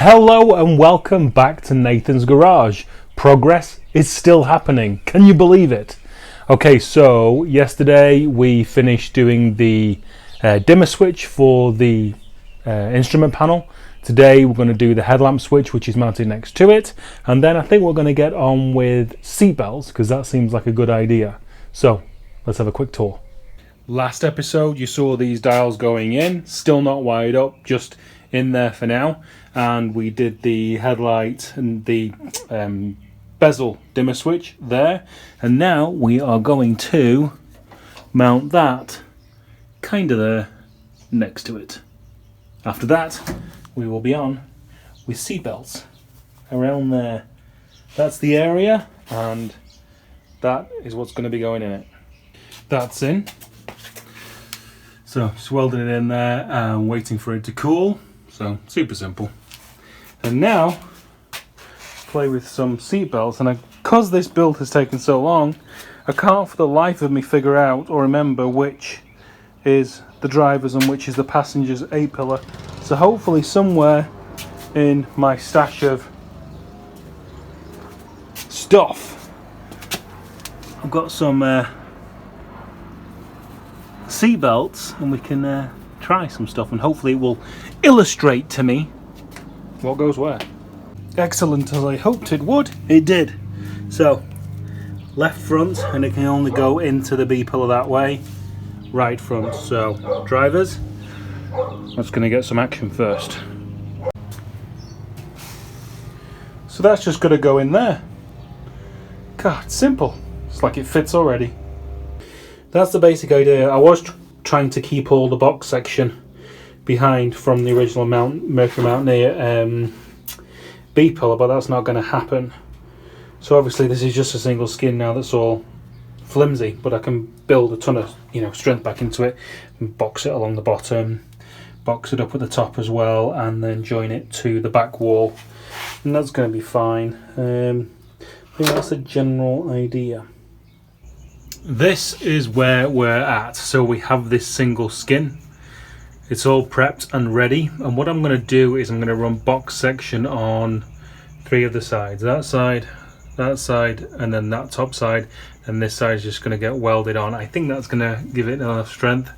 Hello and welcome back to Nathan's Garage. Progress is still happening. Can you believe it? Okay, so yesterday we finished doing the dimmer switch for the instrument panel. Today we're going to do the headlamp switch, which is mounted next to it. And then I think we're going to get on with seatbelts, because that seems like a good idea. So let's have a quick tour. Last episode you saw these dials going in, still not wired up, just in there for now. And we did the headlight and the bezel dimmer switch there. And now we are going to mount that kind of there next to it. After that, we will be on with seatbelts around there. That's the area, and that is what's going to be going in it. That's in. So just welding it in there and waiting for it to cool. So super simple. And now play with some seat belts, and because this build has taken so long, I can't for the life of me figure out or remember which is the driver's and which is the passenger's A-pillar. So hopefully somewhere in my stash of stuff I've got some seat belts, and we can try some stuff, and hopefully it will illustrate to me what goes where. Excellent, as I hoped it would, it did. So left front, and it can only go into the B pillar that way. Right front, so drivers, that's going to get some action first. So that's just going to go in there. God, simple. It's like it fits already. That's the basic idea. I was trying to keep all the box section behind from the original Mercury Mountaineer B pillar, but that's not going to happen. So obviously this is just a single skin now that's all flimsy, but I can build a ton of strength back into it and box it along the bottom, box it up at the top as well, and then join it to the back wall, and that's going to be fine. I think that's the general idea. This is where we're at. So we have this single skin. It's all prepped and ready, and what I'm going to do is I'm going to run box section on 3 of the sides. That side, and then that top side, and this side is just going to get welded on. I think that's going to give it enough strength,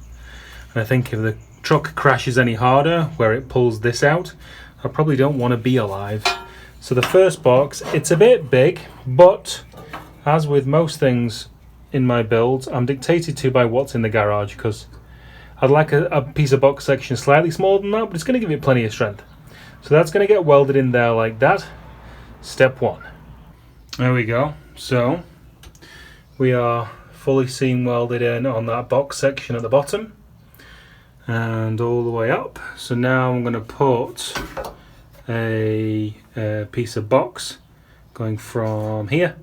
and I think if the truck crashes any harder where it pulls this out, I probably don't want to be alive. So the first box, it's a bit big, but as with most things in my builds, I'm dictated to by what's in the garage, because I'd like a piece of box section slightly smaller than that, but it's going to give it plenty of strength. So that's going to get welded in there like that. Step 1. There we go. So we are fully seam welded in on that box section at the bottom and all the way up. So now I'm going to put a piece of box going from here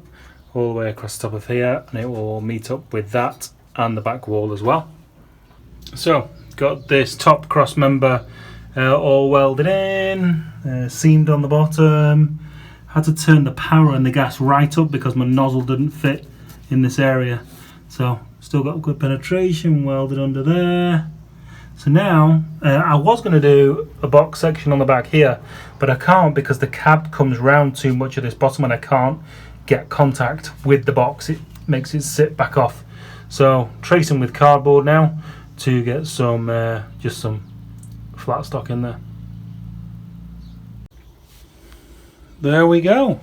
all the way across the top of here, and it will meet up with that and the back wall as well. So got this top cross member all welded in, seamed on the bottom. Had to turn the power and the gas right up because my nozzle didn't fit in this area. So still got good penetration, welded under there. So now I was going to do a box section on the back here, but I can't because the cab comes round too much at this bottom, and I can't get contact with the box. It makes it sit back off. So tracing with cardboard now to get some just some flat stock in there. There we go.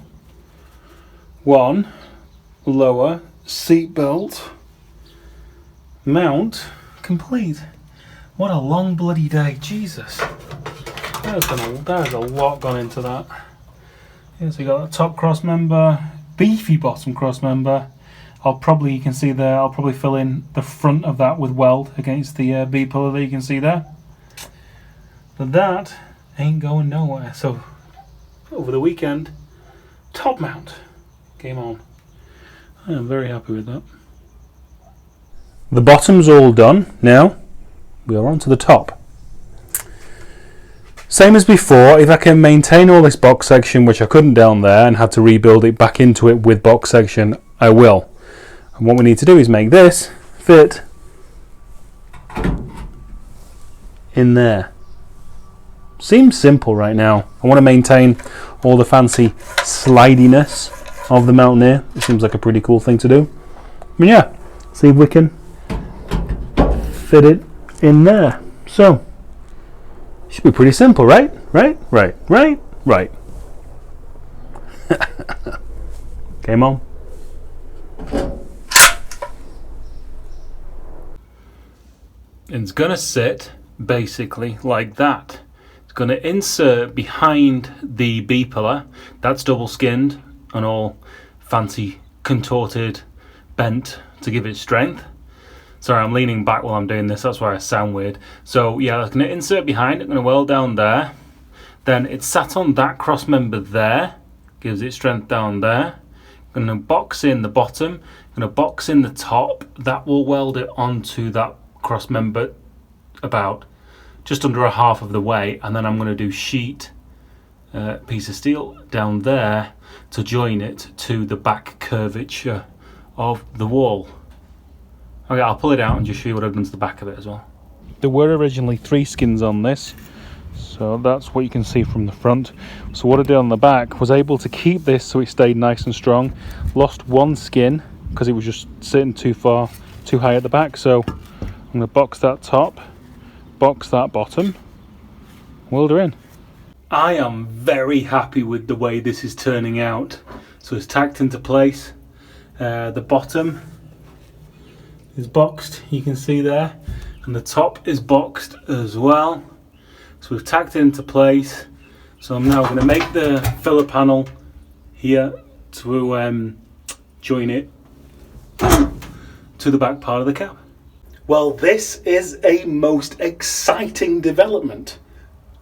One lower seatbelt mount complete. What a long bloody day, Jesus. There's a lot gone into that. Yes, we got that top cross member, beefy bottom cross member. You can see there, I'll probably fill in the front of that with weld against the B pillar that you can see there. But that ain't going nowhere. So over the weekend, top mount came on. I am very happy with that. The bottom's all done. Now we are on to the top. Same as before, if I can maintain all this box section, which I couldn't down there and had to rebuild it back into it with box section, I will. And what we need to do is make this fit in there. Seems simple right now. I want to maintain all the fancy slidiness of the Mountaineer. It seems like a pretty cool thing to do. But yeah, see if we can fit it in there. So, should be pretty simple, right? Right? Game on. It's gonna sit basically like that. It's gonna insert behind the B pillar. That's double skinned and all fancy, contorted, bent to give it strength. Sorry, I'm leaning back while I'm doing this, that's why I sound weird. So yeah, I'm gonna insert behind, I'm gonna weld down there. Then it's sat on that cross member there, gives it strength down there. I'm gonna box in the bottom, I'm gonna box in the top, that will weld it onto that cross member about just under a half of the way, and then I'm going to do sheet piece of steel down there to join it to the back curvature of the wall. Okay, I'll pull it out and just show you what I've done to the back of it as well. There were originally 3 skins on this, so that's what you can see from the front. So what I did on the back was able to keep this so it stayed nice and strong. Lost 1 skin because it was just sitting too high at the back, so I'm going to box that top, box that bottom, weld her in. I am very happy with the way this is turning out. So it's tacked into place. The bottom is boxed, you can see there, and the top is boxed as well. So we've tacked it into place. So I'm now going to make the filler panel here to join it to the back part of the cab. Well, this is a most exciting development.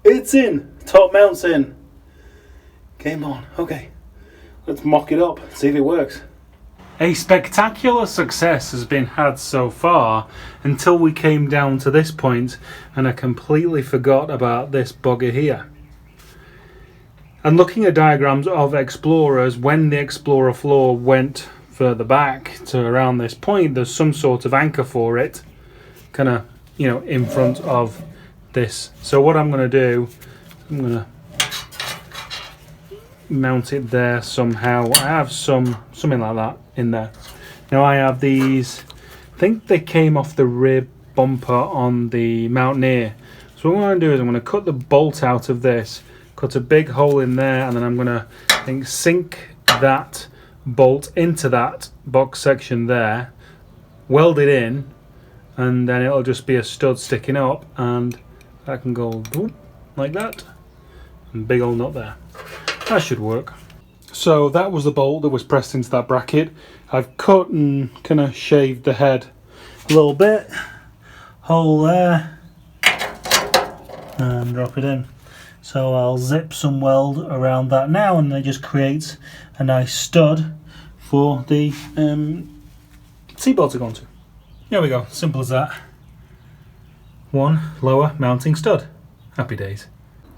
It's in. Top mount's in. Game on. Okay. Let's mock it up. See if it works. A spectacular success has been had so far until we came down to this point and I completely forgot about this bugger here. And looking at diagrams of Explorers, when the Explorer floor went further back to around this point, there's some sort of anchor for it, kind of, you know, in front of this. So what I'm going to do, I'm going to mount it there somehow. I have something like that in there. Now I have these, I think they came off the rear bumper on the Mountaineer. So what I'm going to do is I'm going to cut the bolt out of this, cut a big hole in there, and then I'm going to, I think, sink that bolt into that box section there, weld it in, and then it'll just be a stud sticking up, and that can go like that, and big old nut there. That should work. So that was the bolt that was pressed into that bracket. I've cut and kind of shaved the head a little bit, hole there, and drop it in. So I'll zip some weld around that now, and it just creates a nice stud for the seatbelt to go onto. There we go, simple as that. One lower mounting stud. Happy days.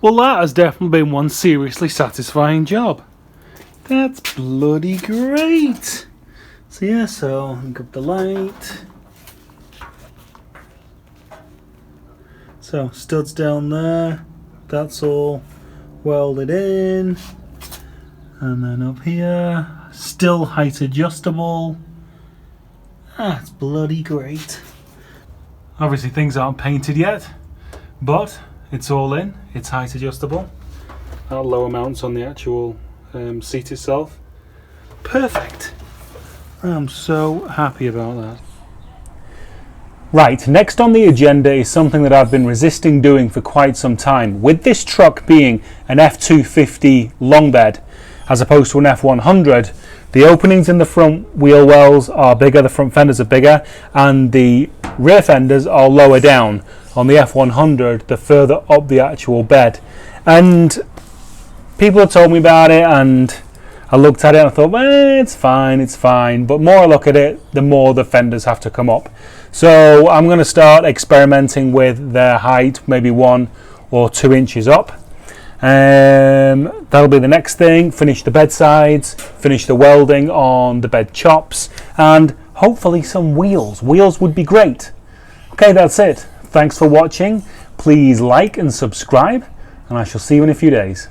Well, that has definitely been one seriously satisfying job. That's bloody great. So yeah, so link up the light. So studs down there. That's all welded in. And then up here, still height adjustable. That's bloody great. Obviously things aren't painted yet, but it's all in, it's height adjustable. That lower mounts on the actual seat itself. Perfect. I'm so happy about that. Right, next on the agenda is something that I've been resisting doing for quite some time. With this truck being an F250 long bed as opposed to an F100, the openings in the front wheel wells are bigger, the front fenders are bigger, and the rear fenders are lower down. On the F100, the further up the actual bed. And people have told me about it, and I looked at it and I thought, well, it's fine. But more I look at it, the more the fenders have to come up. So I'm going to start experimenting with their height, maybe 1 or 2 inches up. That'll be the next thing. Finish the bed sides, finish the welding on the bed chops, and hopefully some wheels. Wheels would be great. Okay, that's it. Thanks for watching. Please like and subscribe, and I shall see you in a few days.